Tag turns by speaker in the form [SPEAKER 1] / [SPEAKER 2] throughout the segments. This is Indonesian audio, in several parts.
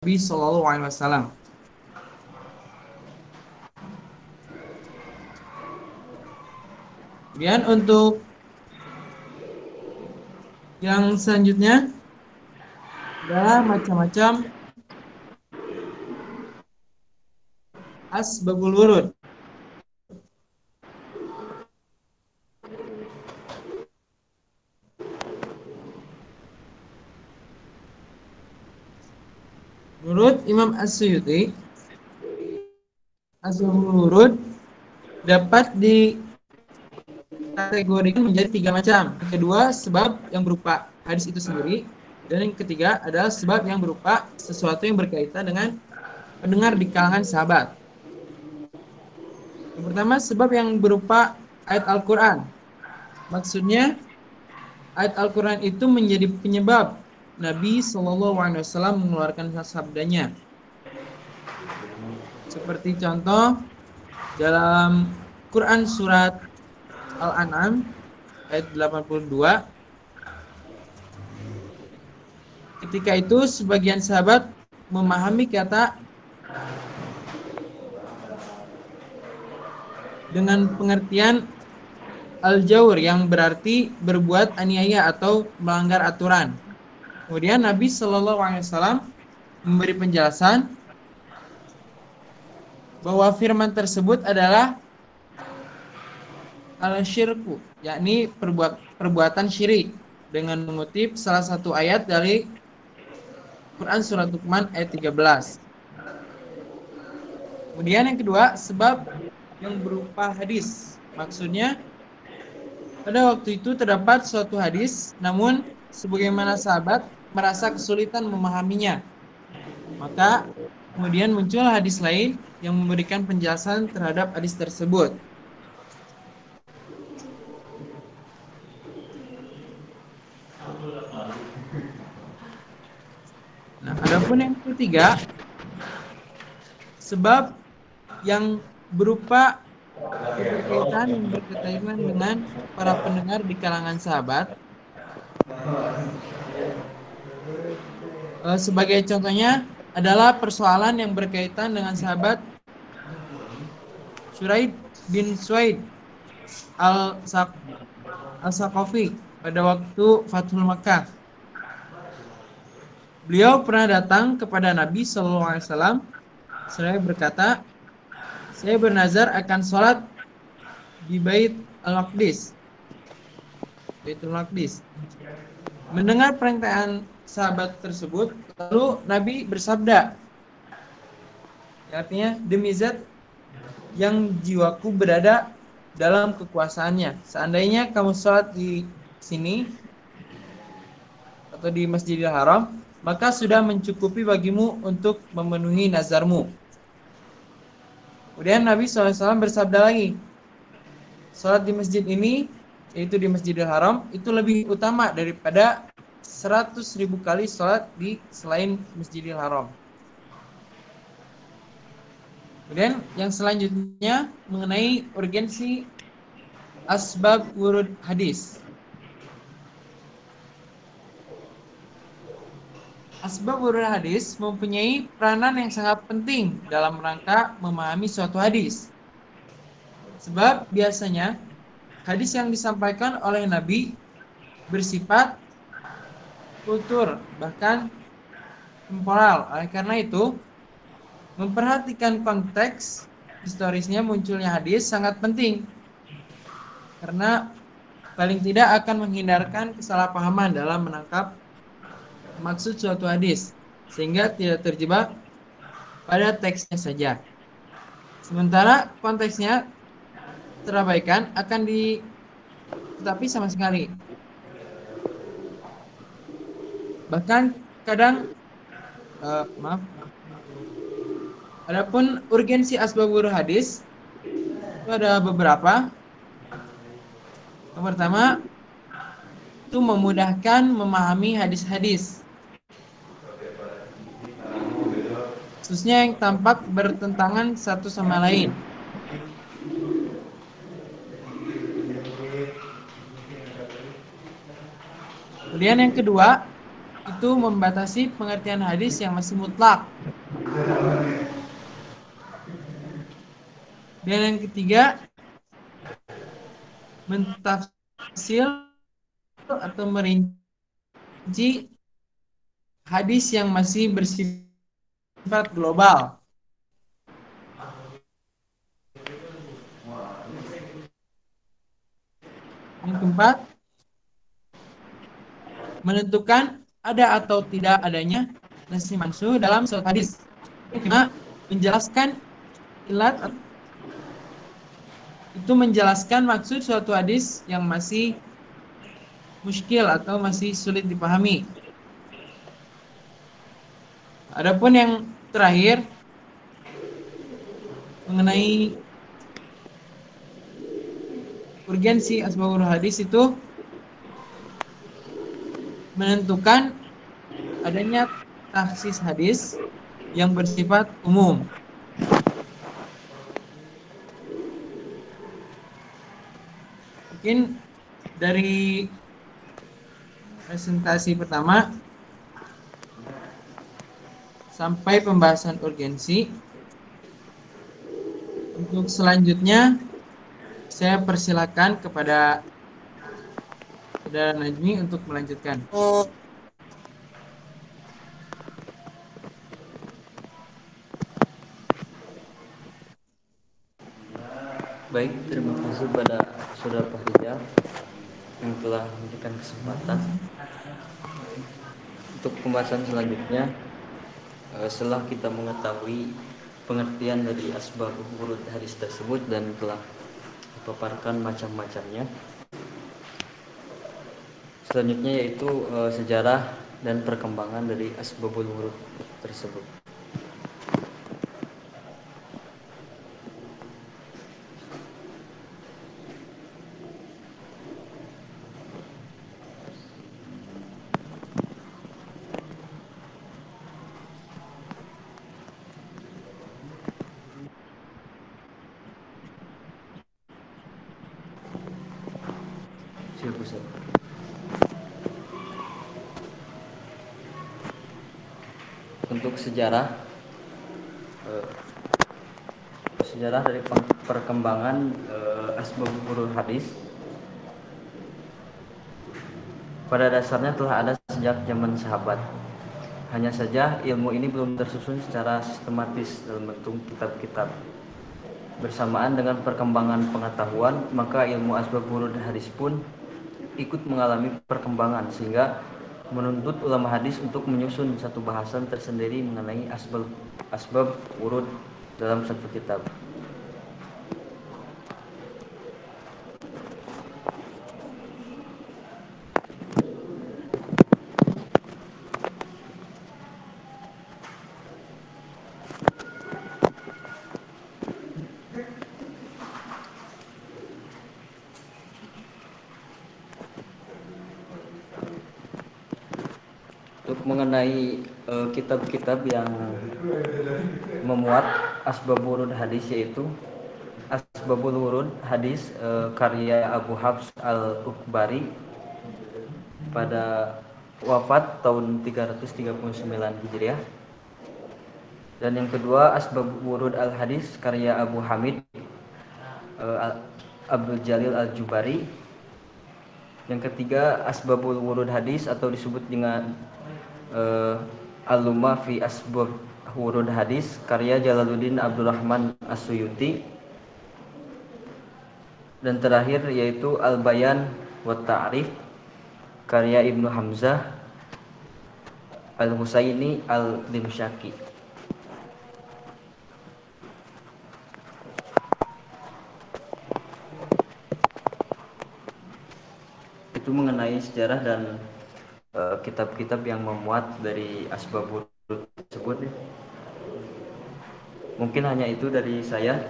[SPEAKER 1] Nabi Shallallahu Alaihi Wasallam. Kemudian untuk yang selanjutnya adalah macam-macam asbabul wurud. Menurut Imam As-Suyuti, asbabul wurud dapat dikategorikan menjadi 3 macam. Yang kedua, sebab yang berupa hadis itu sendiri. Dan yang ketiga adalah sebab yang berupa sesuatu yang berkaitan dengan pendengar di kalangan sahabat. Yang pertama, sebab yang berupa ayat Al-Quran. Maksudnya, ayat Al-Quran itu menjadi penyebab Nabi SAW mengeluarkan sabdanya. Seperti contoh dalam Quran surat Al-An'am ayat 82. Ketika itu sebagian sahabat memahami kata dengan pengertian al-jawr yang berarti berbuat aniaya atau melanggar aturan. Kemudian Nabi SAW memberi penjelasan bahwa firman tersebut adalah al-syirku, yakni perbuatan syirik, dengan mengutip salah satu ayat dari Quran surat Luqman ayat 13. Kemudian yang kedua, sebab yang berupa hadis. Maksudnya, pada waktu itu terdapat suatu hadis, namun sebagaimana sahabat merasa kesulitan memahaminya. Maka kemudian muncul hadis lain yang memberikan penjelasan terhadap hadis tersebut. Nah, adapun yang ketiga, sebab yang berupa keterkaitan yang berkaitan dengan para pendengar di kalangan sahabat. Sebagai contohnya adalah persoalan yang berkaitan dengan sahabat Suraid bin Suaid al-Saqafi pada waktu Fathul Makkah. Beliau pernah datang kepada Nabi SAW. Saya berkata, saya bernazar akan sholat di Baitul Maqdis. Mendengar perintah sahabat tersebut, lalu Nabi bersabda, artinya, demi zat yang jiwaku berada dalam kekuasaannya, seandainya kamu sholat di sini atau di Masjidil Haram, maka sudah mencukupi bagimu untuk memenuhi nazarmu. Kemudian Nabi SAW bersabda lagi, sholat di masjid ini, yaitu di Masjidil Haram, itu lebih utama daripada 100.000 kali sholat di selain Masjidil Haram. Kemudian yang selanjutnya mengenai urgensi asbab wurud hadis. Asbab wurud hadis mempunyai peranan yang sangat penting dalam rangka memahami suatu hadis. Sebab biasanya hadis yang disampaikan oleh Nabi bersifat kultur, bahkan temporal. Oleh karena itu, memperhatikan konteks historisnya munculnya hadis sangat penting. Karena paling tidak akan menghindarkan kesalahpahaman dalam menangkap maksud suatu hadis, sehingga tidak terjebak pada teksnya saja. Sementara konteksnya terabaikan akan tetapi sama sekali. Bahkan kadang adapun urgensi asbab wurud hadis itu ada beberapa. Yang pertama, itu memudahkan memahami hadis-hadis, khususnya yang tampak bertentangan satu sama lain. Kemudian yang kedua, itu membatasi pengertian hadis yang masih mutlak. Dan yang ketiga, mentafsir atau merinci hadis yang masih bersifat global. Yang keempat, menentukan ada atau tidak adanya nasi mansuh dalam suatu hadis. Yang kelima, menjelaskan ilat itu menjelaskan maksud suatu hadis yang masih muskil atau masih sulit dipahami. Adapun yang terakhir mengenai urgensi asbabul hadis itu menentukan adanya taksis hadis yang bersifat umum. Mungkin dari presentasi pertama sampai pembahasan urgensi. Untuk selanjutnya saya persilakan kepada Saudara Najmi untuk melanjutkan.
[SPEAKER 2] Baik, terima kasih pada Saudara Fahrijal yang telah memberikan kesempatan untuk pembahasan selanjutnya. Setelah kita mengetahui pengertian dari asbab wurud hadis tersebut dan telah dipaparkan macam-macamnya, selanjutnya yaitu sejarah dan perkembangan dari asbabul wurud tersebut. Siap, Ustaz. Untuk sejarah dari perkembangan asbabul wurud hadis pada dasarnya telah ada sejak zaman sahabat. Hanya saja ilmu ini belum tersusun secara sistematis dalam bentuk kitab-kitab. Bersamaan dengan perkembangan pengetahuan, maka ilmu asbab wurud hadis pun ikut mengalami perkembangan sehingga menuntut ulama hadis untuk menyusun satu bahasan tersendiri mengenai asbab wurud dalam satu kitab. Untuk mengenai kitab-kitab yang memuat asbabul wurud hadis, yaitu Asbabul Wurud hadis karya Abu Hafs al-Ukhbari pada wafat tahun 339 Hijriah. Dan yang kedua Asbabul Wurud al-Hadis karya Abu Hamid Abdul Jalil al-Jubari. Yang ketiga Asbabul Wurud hadis atau disebut dengan Al-Lumah fi Asbab Wurud hadis karya Jalaluddin Abdurrahman As-Suyuti. Dan terakhir yaitu Al-Bayan wa Ta'rif karya Ibnu Hamzah Al-Husaini Al-Dimsyaki. Itu mengenai sejarah dan kitab-kitab yang memuat dari asbabul wurud tersebut ya. Mungkin hanya itu dari saya.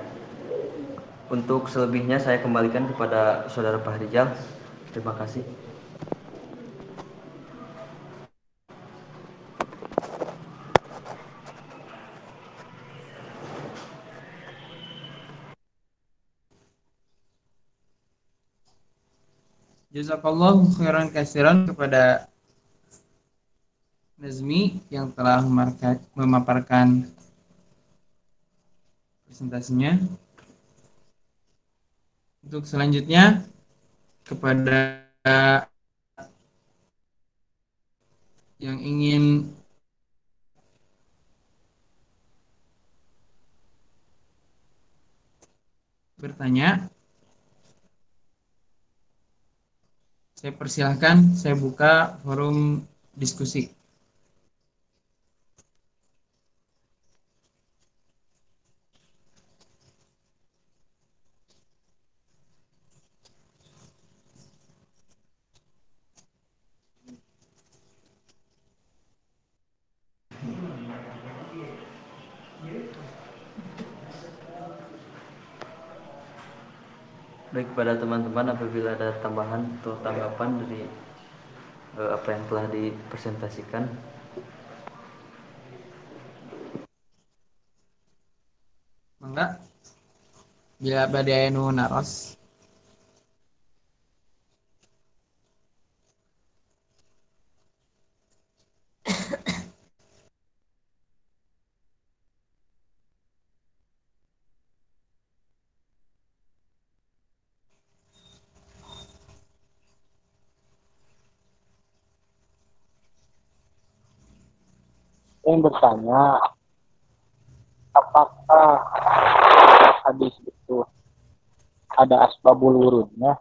[SPEAKER 2] Untuk selebihnya saya kembalikan kepada Saudara Fahrijal. Terima kasih.
[SPEAKER 1] Jazakallahu khairan katsiran kepada Nazmi yang telah memaparkan presentasinya. Untuk selanjutnya kepada yang ingin bertanya, saya persilahkan, saya buka forum diskusi.
[SPEAKER 2] Baik, pada teman-teman, apabila ada tambahan atau tanggapan dari apa yang telah dipresentasikan.
[SPEAKER 1] Mangga, bila badai nu naros.
[SPEAKER 3] Yang bertanya, apakah hadis itu ada asbabul wurudnya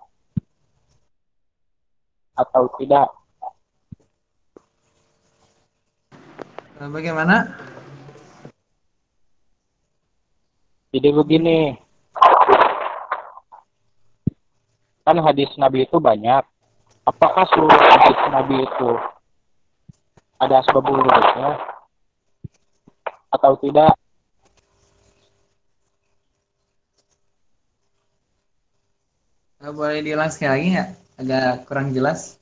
[SPEAKER 3] atau tidak?
[SPEAKER 1] Bagaimana?
[SPEAKER 3] Jadi begini, kan hadis Nabi itu banyak. Apakah seluruh hadis Nabi itu ada asbabul wurudnya atau tidak?
[SPEAKER 1] Boleh diulang sekali lagi nggak? Agak kurang jelas.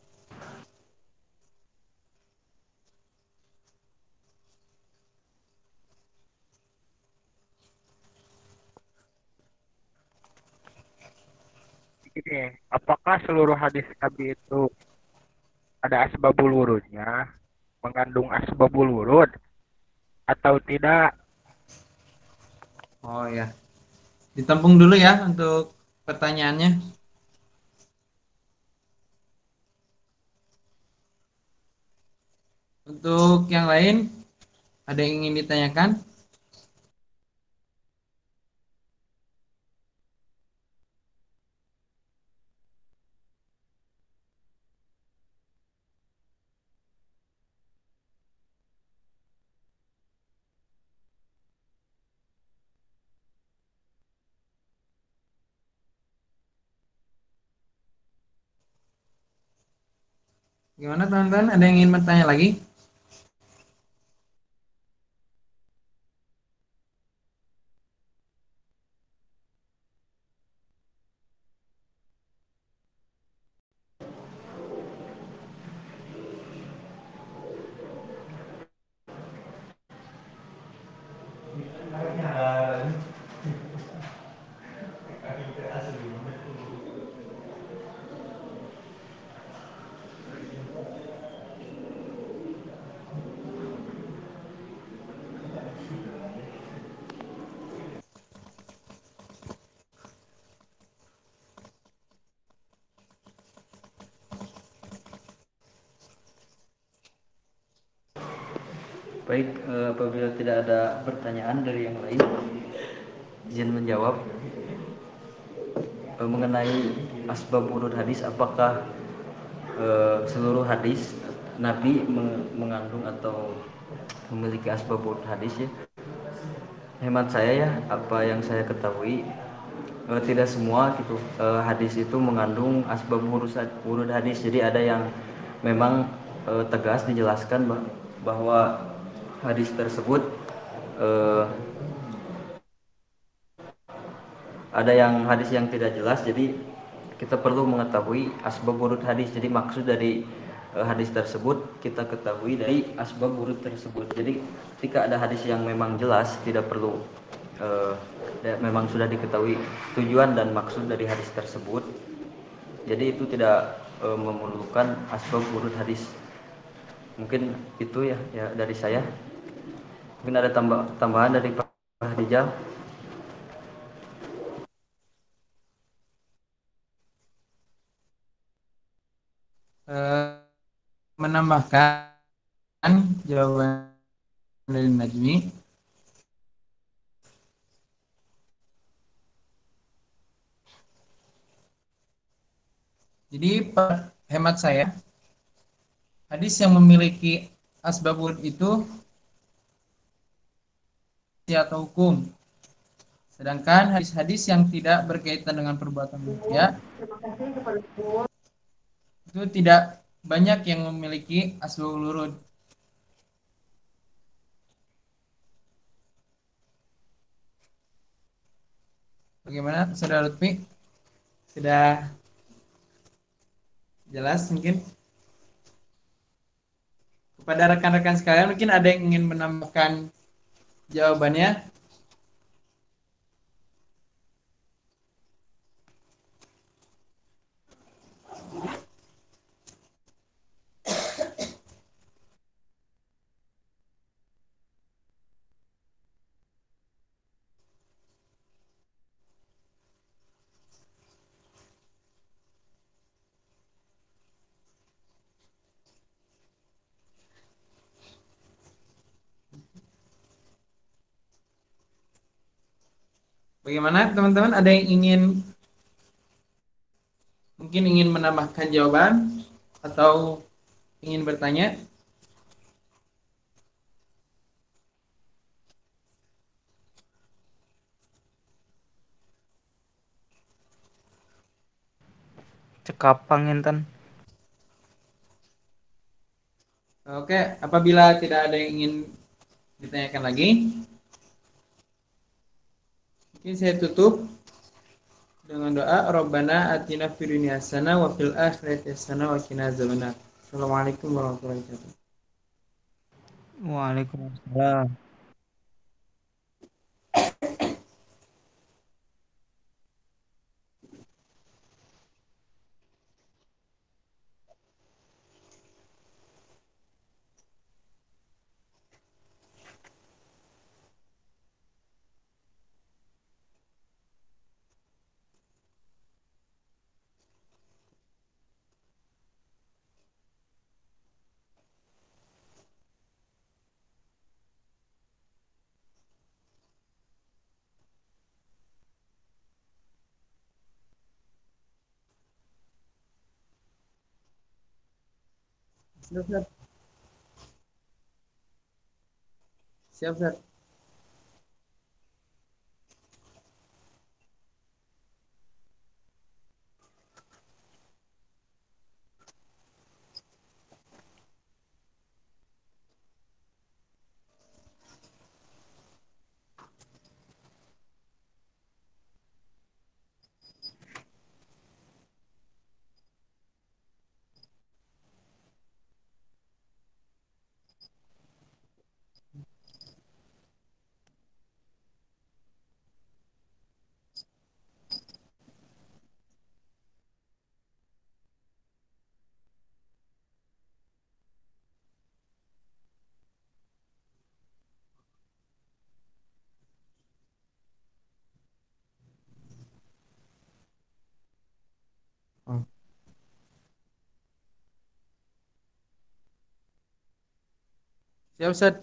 [SPEAKER 3] Gini, apakah seluruh hadis Nabi itu ada asbabul wurudnya, mengandung asbabul wurud atau tidak?
[SPEAKER 1] Oh ya, ditampung dulu ya untuk pertanyaannya. Untuk yang lain, ada yang ingin ditanyakan? Gimana teman-teman? Ada yang ingin bertanya lagi?
[SPEAKER 2] Baik, apabila tidak ada pertanyaan dari yang lain, izin menjawab mengenai asbab wurud hadis. Apakah seluruh hadis Nabi mengandung atau memiliki asbab wurud hadis ya? Hemat saya ya, apa yang saya ketahui tidak semua gitu hadis itu mengandung asbab wurud hadis. Jadi ada yang memang tegas dijelaskan bahwa hadis tersebut eh, ada yang hadis yang tidak jelas. Jadi kita perlu mengetahui asbab wurud hadis. Jadi maksud dari hadis tersebut kita ketahui dari asbab wurud tersebut. Jadi ketika ada hadis yang memang jelas, tidak perlu memang sudah diketahui tujuan dan maksud dari hadis tersebut. Jadi itu tidak memerlukan asbab wurud hadis. Mungkin itu ya, dari saya. Mungkin ada tambahan dari Pak Rijal.
[SPEAKER 1] Eh, menambahkan jawaban dari Najmi. Jadi hemat saya, hadis yang memiliki asbabun itu atau hukum. Sedangkan hadis-hadis yang tidak berkaitan dengan perbuatan manusia itu tidak banyak yang memiliki asbabul wurud. Bagaimana, Saudara Lutfi? Sudah jelas mungkin? Kepada rekan-rekan sekalian, mungkin ada yang ingin menambahkan jawabannya? Bagaimana teman-teman? Ada yang mungkin ingin menambahkan jawaban atau ingin bertanya?
[SPEAKER 4] Cekapang enten.
[SPEAKER 1] Oke, apabila tidak ada yang ingin ditanyakan lagi, mungkin saya tutup dengan doa Rabbana atina fid dunya hasanah wa fil akhirati hasanah wa qina azabannar. Assalamualaikum warahmatullahi wabarakatuh.
[SPEAKER 4] Waalaikumsalam.
[SPEAKER 1] Siap, siap. Siap, siap. Oh, siap, Ustaz.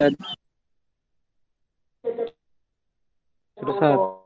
[SPEAKER 4] Sudah saat.